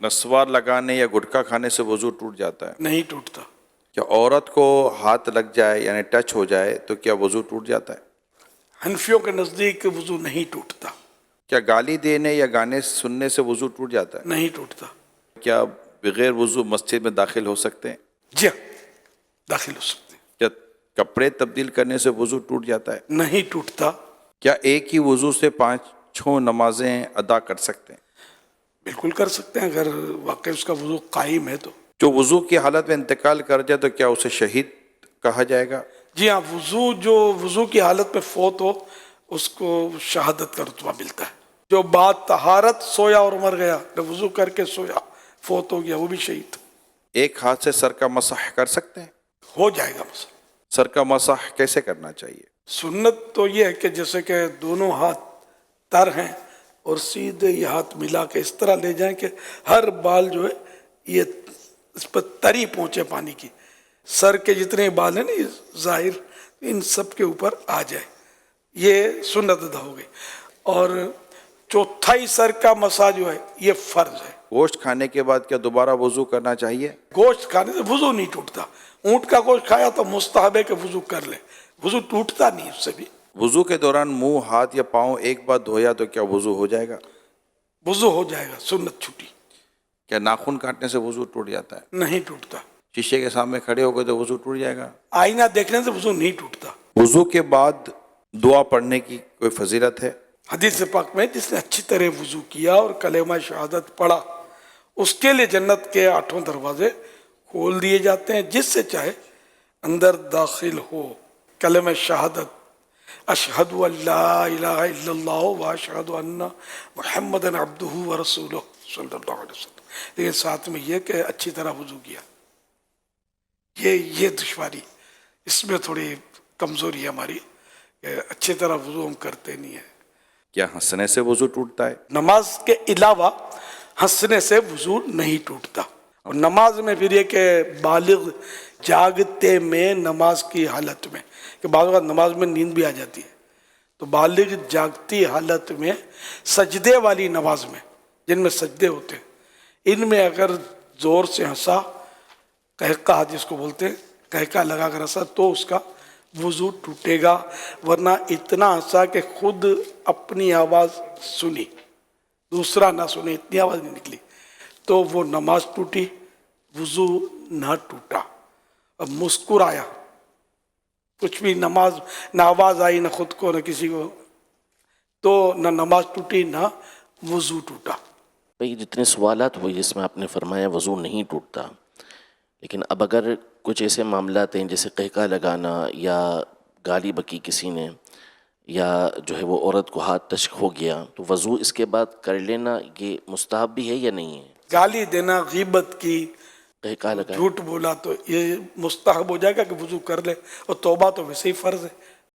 نسوار لگانے یا گٹکا کھانے سے وضو ٹوٹ جاتا ہے؟ نہیں ٹوٹتا. کیا عورت کو ہاتھ لگ جائے یعنی ٹچ ہو جائے تو کیا وضو ٹوٹ جاتا ہے؟ حنفیوں کے نزدیک وضو نہیں ٹوٹتا. کیا گالی دینے یا گانے سننے سے وضو ٹوٹ جاتا ہے؟ نہیں ٹوٹتا. کیا بغیر وضو مسجد میں داخل ہو سکتے ہیں؟ جی ہاں، داخل ہو سکتے ہیں. کیا کپڑے تبدیل کرنے سے وضو ٹوٹ جاتا ہے؟ نہیں ٹوٹتا. کیا ایک ہی وضو سے 5 نمازیں ادا کر سکتے ہیں؟ بالکل کر سکتے ہیں اگر واقعی اس کا وضو قائم ہے تو. جو وضو کی حالت میں انتقال کر جائے تو کیا اسے شہید کہا جائے گا؟ جی ہاں، جو وضو کی حالت میں فوت ہو اس کو شہادت کا رتبہ ملتا ہے. جو بعد طہارت سویا اور مر گیا، وضو کر کے سویا فوت ہو گیا، وہ بھی شہید. ایک ہاتھ سے سر کا مسح کر سکتے ہیں؟ ہو جائے گا مسئلہ. سر کا مسح کیسے کرنا چاہیے؟ سنت تو یہ ہے کہ جیسے کہ دونوں ہاتھ تر ہیں اور سیدھے یہ ہاتھ ملا کے اس طرح لے جائیں کہ ہر بال جو ہے یہ اس پر تری پہنچے پانی کی. سر کے جتنے بال ہیں نا یہ ظاہر ان سب کے اوپر آ جائے. یہ سنت ادا ہو گئی. اور چوتھائی سر کا مسا جو ہے یہ فرض ہے. گوشت کھانے کے بعد کیا دوبارہ وضو کرنا چاہیے؟ گوشت کھانے سے وضو نہیں ٹوٹتا. اونٹ کا گوشت کھایا تو مستحب ہے کہ وضو کر لے، وضو ٹوٹتا نہیں اس سے بھی. وضو کے دوران منہ، ہاتھ یا پاؤں ایک بار دھویا تو کیا وضو ہو جائے گا؟ وضو ہو جائے گا، سنت چھوٹی. کیا ناخن کاٹنے سے وضو ٹوٹ جاتا ہے؟ نہیں ٹوٹتا. شیشے کے سامنے کھڑے ہو گئے تو وضو ٹوٹ جائے گا؟ آئینہ دیکھنے سے وضو نہیں ٹوٹتا. وضو کے بعد دعا پڑھنے کی کوئی فضیلت ہے؟ حدیث پاک میں جس نے اچھی طرح وضو کیا اور کلمہ شہادت پڑھا اس کے لیے جنت کے 8 دروازے کھول دیے جاتے ہیں. جس سے چاہے اندر داخل ہو. کلمہ شہادت اشہد ان لا الہ الا اللہ و اشہد ان محمد عبدہ و رسولہ صلی اللہ علیہ وسلم. لیکن ساتھ میں یہ کہ اچھی طرح وضو کیا. یہ دشواری اس میں تھوڑی کمزوری ہے ہماری کہ اچھی طرح وضو ہم کرتے نہیں ہیں. کیا ہنسنے سے وضو ٹوٹتا ہے؟ نماز کے علاوہ ہنسنے سے وضو نہیں ٹوٹتا. اور نماز میں پھر یہ کہ بالغ جاگتے میں نماز کی حالت میں، کہ بعض اوقات نماز میں نیند بھی آ جاتی ہے، تو بالغ جاگتی حالت میں سجدے والی نماز میں جن میں سجدے ہوتے ہیں ان میں اگر زور سے ہنسا، قہقہ جس کو بولتے ہیں، قہقہ لگا کر ہنسا تو اس کا وضو ٹوٹے گا. ورنہ اتنا ہنسا کہ خود اپنی آواز سنی، دوسرا نہ سنے، اتنی آواز نہیں نکلی تو وہ نماز ٹوٹی، وضو نہ ٹوٹا. اب مسکرایا، کچھ بھی نماز نہ آواز آئی نہ خود کو نہ کسی کو، تو نہ نماز ٹوٹی نہ وضو ٹوٹا. بھئی جتنے سوالات ہوئے جس میں آپ نے فرمایا وضو نہیں ٹوٹتا، لیکن اب اگر کچھ ایسے معاملات ہیں جیسے قہقہ لگانا یا گالی بکی کسی نے یا جو ہے وہ عورت کو ہاتھ ٹچ ہو گیا تو وضو اس کے بعد کر لینا یہ مستحب بھی ہے یا نہیں ہے؟ گالی دینا، غیبت کی، قہقہ لگانا، جھوٹ بولا تو یہ مستحب ہو جائے گا کہ وضو کر لے. اور توبہ تو ویسے ہی فرض ہے.